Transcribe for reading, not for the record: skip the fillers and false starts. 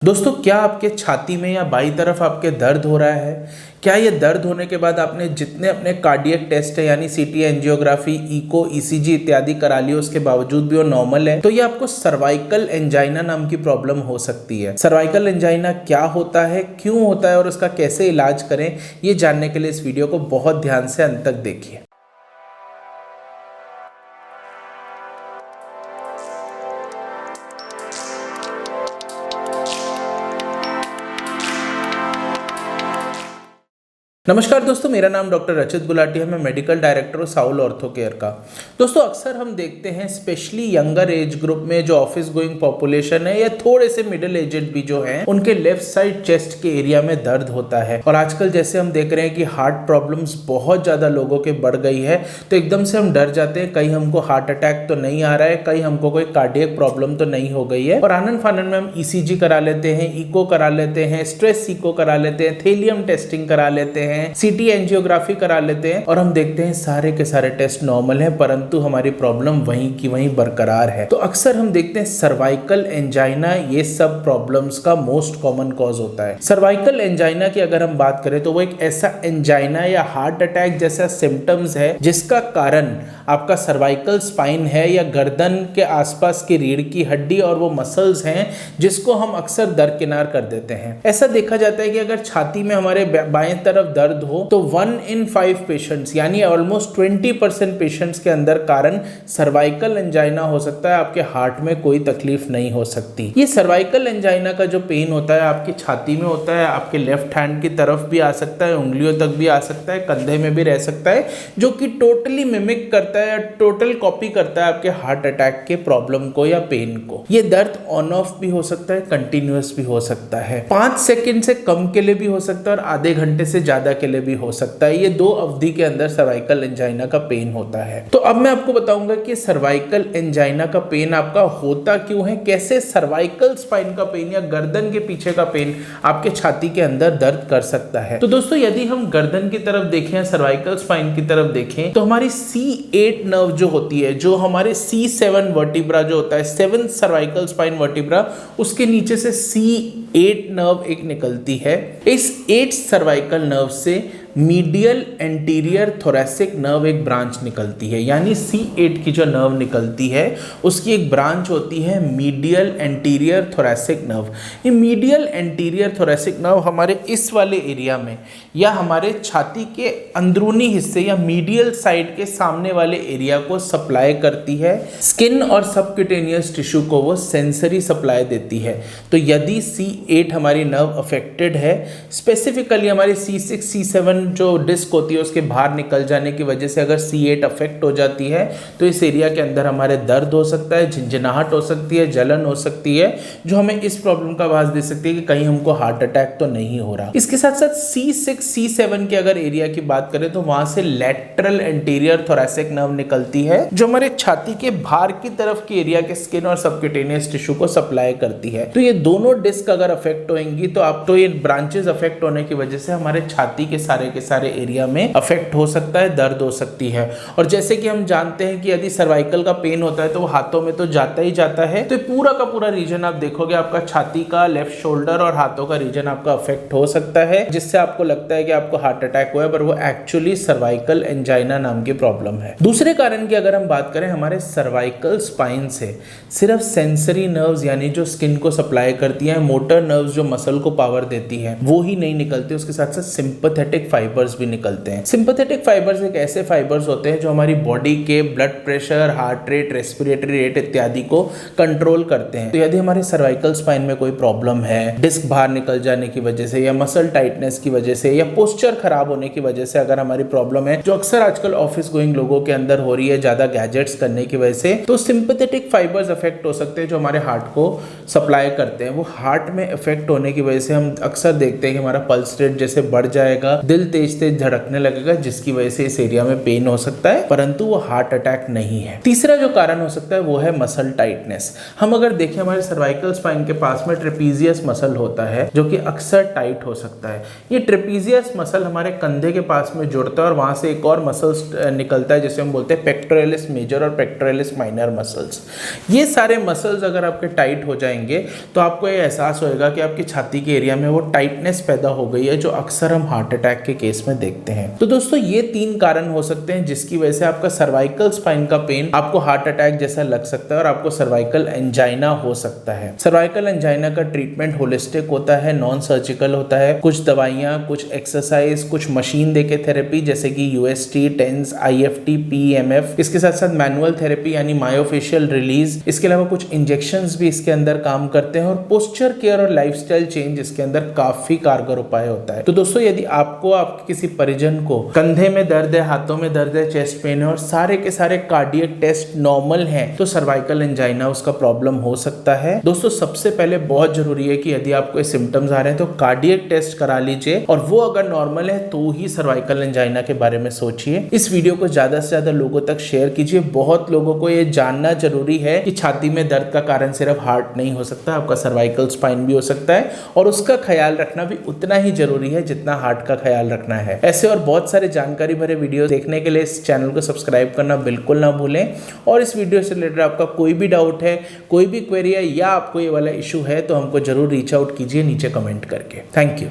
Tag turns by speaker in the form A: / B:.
A: दोस्तों, क्या आपके छाती में या बाईं तरफ आपके दर्द हो रहा है? क्या ये दर्द होने के बाद आपने जितने अपने कार्डियक टेस्ट है यानी सीटी, एंजियोग्राफी, इको, ईसीजी इत्यादि करा लिए उसके बावजूद भी वो नॉर्मल है? तो ये आपको सर्वाइकल एंजाइना नाम की प्रॉब्लम हो सकती है। सर्वाइकल एंजाइना क्या होता है, क्यों होता है और उसका कैसे इलाज करें, ये जानने के लिए इस वीडियो को बहुत ध्यान से अंत तक देखिए। नमस्कार दोस्तों, मेरा नाम डॉक्टर रचित गुलाटी है। मैं मेडिकल डायरेक्टर हूँ साउल ऑर्थो केयर का। दोस्तों, अक्सर हम देखते हैं स्पेशली यंगर एज ग्रुप में जो ऑफिस गोइंग पॉपुलेशन है या थोड़े से मिडिल एजेड भी जो हैं, उनके लेफ्ट साइड चेस्ट के एरिया में दर्द होता है। और आजकल जैसे हम देख रहे हैं कि हार्ट प्रॉब्लम्स बहुत ज्यादा लोगों के बढ़ गई है, तो एकदम से हम डर जाते हैं कहीं हमको हार्ट अटैक तो नहीं आ रहा है, कहीं हमको कोई कार्डियक प्रॉब्लम तो नहीं हो गई है। और आनंद फानन में हम ईसीजी करा लेते हैं, इको करा लेते हैं, स्ट्रेस इको करा लेते हैं, थेलियम टेस्टिंग करा लेते हैं, सीटी एंजियोग्राफी करा लेते हैं और हम देखते हैं सारे के सारे टेस्ट नॉर्मल है, परंतु हमारी प्रॉब्लम वहीं की वहीं बरकरार है। तो अक्सर हम देखते हैं सर्वाइकल एंजाइना ये सब प्रॉब्लम्स का मोस्ट कॉमन कॉज होता है। सर्वाइकल एंजाइना की अगर हम बात करें तो वो एक ऐसा एंजाइना या हार्ट अटैक जैसा सिम्टम्स है जिसका कारण आपका सर्वाइकल स्पाइन है या गर्दन के आसपास की रीढ़ की हड्डी और वो मसल्स हैं जिसको हम अक्सर दरकिनार कर देते हैं। ऐसा देखा जाता है कि अगर छाती में हमारे बाएं तरफ दर्द हो तो 1 in 5 पेशेंट्स यानी ऑलमोस्ट 20% पेशेंट्स के अंदर कारण सर्वाइकल एंजाइना हो सकता है। आपके हार्ट में कोई तकलीफ नहीं हो सकती। ये सर्वाइकल एंजाइना का जो पेन होता है आपकी छाती में होता है, आपके लेफ्ट हैंड की तरफ भी आ सकता है, उंगलियों तक भी आ सकता है, कंधे में भी रह सकता है, जो कि टोटली मिमिक करता है, टोटल कॉपी करता है आपके हार्ट अटैक के प्रॉब्लम को या पेन को। ये दर्द ऑन ऑफ भी हो सकता है, कंटिन्यूअस भी हो सकता है, 5 सेकंड से कम के लिए भी हो सकता है और आधे घंटे से ज्यादा के लिए भी हो सकता है। ये 2 अवधि के अंदर सर्वाइकल एंजाइना का पेन होता है। तो अब मैं आपको बताऊंगा कि सर्वाइकल एंजाइना का पेन आपका होता क्यों है, कैसे सर्वाइकल स्पाइन का पेन या गर्दन के पीछे का पेन आपके छाती के अंदर दर्द कर सकता है। तो दोस्तों, यदि हम गर्दन की तरफ देखें, सर्वाइकल स्पाइन की तरफ देखें, तो हमारी C8 नर्व जो होती है, जो हमारे C7 वर्टिब्रा जो होता है, 7th सर्वाइकल स्पाइन वर्टिब्रा, उसके नीचे से C8 नर्व एक निकलती है। इस 8 सर्वाइकल नर्व से मीडियल एंटीरियर थोरैसिक नर्व एक ब्रांच निकलती है, यानी C8 की जो नर्व निकलती है उसकी एक ब्रांच होती है मीडियल एंटीरियर थोरैसिक नर्व। ये मीडियल एंटीरियर थोरैसिक नर्व हमारे इस वाले एरिया में या हमारे छाती के अंदरूनी हिस्से या मीडियल साइड के सामने वाले एरिया को सप्लाई करती है। स्किन और सबक्यूटेनियस टिश्यू को वो सेंसरी सप्लाई देती है। तो यदि C8 हमारी नर्व अफेक्टेड है, स्पेसिफिकली हमारी C6 C7 जो डिस्क होती है उसके बाहर निकल जाने की वजह से अगर C8 अफेक्ट हो जाती है तो इस एरिया के अंदर हमारे दर्द हो सकता है, झंझनाहट हो सकती है, जलन हो सकती है, जो हमें इस प्रॉब्लम का आवाज दे सकती है कि कहीं हमको हार्ट अटैक तो नहीं हो रहा। इसके साथ साथ C6 C7 के अगर एरिया की बात करें तो वहां से लैटरल एंटीरियर थोरैसिक नर्व निकलती है जो हमारे छाती के बाहर की तरफ के एरिया के स्किन और सबक्यूटेनियस टिश्यू को सप्लाई करती है। तो ये दोनों डिस्क अगर अफेक्ट होंगी तो आप तो ये ब्रांचेस अफेक्ट होने की वजह से हमारे छाती के सारे एरिया में अफेक्ट हो सकता है, दर्द हो सकती है। और जैसे कि हम जानते हैं कि यदि सर्वाइकल का पेन होता है तो वो हाथों में तो जाता ही जाता है, तो पूरा का पूरा रीजन आप देखोगे आपका छाती का, लेफ्ट शोल्डर और हाथों का रीजन आपका अफेक्ट हो सकता है, जिससे आपको लगता है कि आपको हार्ट अटैक हुआ है, पर वो एक्चुअली सर्वाइकल एंजाइना नाम की प्रॉब्लम है। दूसरे कारण की अगर हम बात करें, हमारे सर्वाइकल स्पाइन से सिर्फ सेंसरी नर्व्स यानी जो स्किन को सप्लाई करती है, मोटर नर्व्स जो मसल को पावर देती है, वो ही नहीं निकलती, उसके साथ साथ सिंपैथेटिक फाइबर्स भी निकलते हैं। सिंपैथेटिक फाइबर्स एक ऐसे फाइबर्स होते हैं जो हमारी बॉडी के blood pressure, heart rate, respiratory rate इत्यादि को कंट्रोल करते हैं। तो यदि हमारे सर्वाइकल स्पाइन में कोई प्रॉब्लम है, डिस्क बाहर निकल जाने की वजह से या मसल टाइटनेस की वजह से या पोस्चर खराब होने की वजह से अगर हमारी प्रॉब्लम है, जो अक्सर आजकल ऑफिस गोइंग लोगों के अंदर हो रही है ज्यादा गैजेट्स करने की वजह से, तो सिंपैथेटिक फाइबर्स अफेक्ट हो सकते हैं जो हमारे हार्ट को सप्लाई करते हैं। वो हार्ट में इफेक्ट होने की वजह से हम अक्सर देखते हैं कि हमारा पल्स रेट जैसे बढ़ जाएगा, दिल तेज तेज धड़कने लगेगा, जिसकी वजह से इस एरिया में पेन हो सकता है, परंतु वो हार्ट अटैक नहीं है। तीसरा जो कारण हो सकता है वो है मसल टाइटनेस। हम अगर देखें हमारे सर्वाइकल स्पाइन के पास में ट्रेपीजियस मसल होता है जो कि अक्सर टाइट हो सकता है। ये ट्रेपीजियस मसल हमारे कंधे के पास में जुड़ता है और वहां से एक और मसल्स निकलता है जिसे हम बोलते हैं पेक्टोरलिस मेजर और पेक्टोरलिस माइनर मसल्स। ये सारे मसल्स अगर आपके टाइट हो जाएंगे तो आपको ये एहसास होएगा कि आपकी छाती के एरिया में वो टाइटनेस पैदा हो गई है, जो अक्सर हम हार्ट अटैक के केस में देखते हैं। तो दोस्तों ये 3 कारण हो सकते हैं जिसकी वजह से आपका सर्वाइकल स्पाइन का पेन आपको हार्ट अटैक जैसा लग सकता है और आपको सर्वाइकल एंजाइना हो सकता है। सर्वाइकल एंजाइना का ट्रीटमेंट होलिस्टिक होता है, नॉन सर्जिकल होता है। कुछ दवाइयां, कुछ एक्सरसाइज, कुछ मशीन देके थेरेपी जैसे कि यूएसटी, टेंस, आईएफटी, पीएमएफ, इसके साथ साथ मैनुअल थेरेपी यानी मायोफेशियल रिलीज, इसके अलावा कुछ इंजेक्शंस भी इसके अंदर काम करते हैं और पोस्चर केयर और लाइफस्टाइल चेंज इसके अंदर काफी कारगर उपाय होता है। तो दोस्तों यदि आपको आपके किसी परिजन को कंधे में दर्द है, हाथों में दर्द है, चेस्ट पेन है और सारे के सारे कार्डियक टेस्ट नॉर्मल हैं, तो सर्वाइकल एंजाइना उसका प्रॉब्लम हो सकता है। दोस्तों सबसे पहले बहुत जरूरी है कि यदि आपको सिम्टम्स आ रहे हैं तो कार्डियक टेस्ट करा लीजिए और वो अगर नॉर्मल है तो ही सर्वाइकल एंजाइना के बारे में सोचिए। इस वीडियो को ज्यादा से ज्यादा लोगों तक शेयर कीजिए। बहुत लोगों को ये जानना जरूरी है कि छाती में दर्द का कारण सिर्फ हार्ट नहीं हो सकता, आपका सर्वाइकल स्पाइन भी हो सकता है और उसका ख्याल रखना भी उतना ही जरूरी है जितना हार्ट का ख्याल रखना है। ऐसे और बहुत सारे जानकारी भरे वीडियो देखने के लिए इस चैनल को सब्सक्राइब करना बिल्कुल ना भूलें और इस वीडियो से रिलेटेड आपका कोई भी डाउट है, कोई भी क्वेरी है या आपको ये वाला इशू है तो हमको जरूर रीच आउट कीजिए नीचे कमेंट करके। Thank you.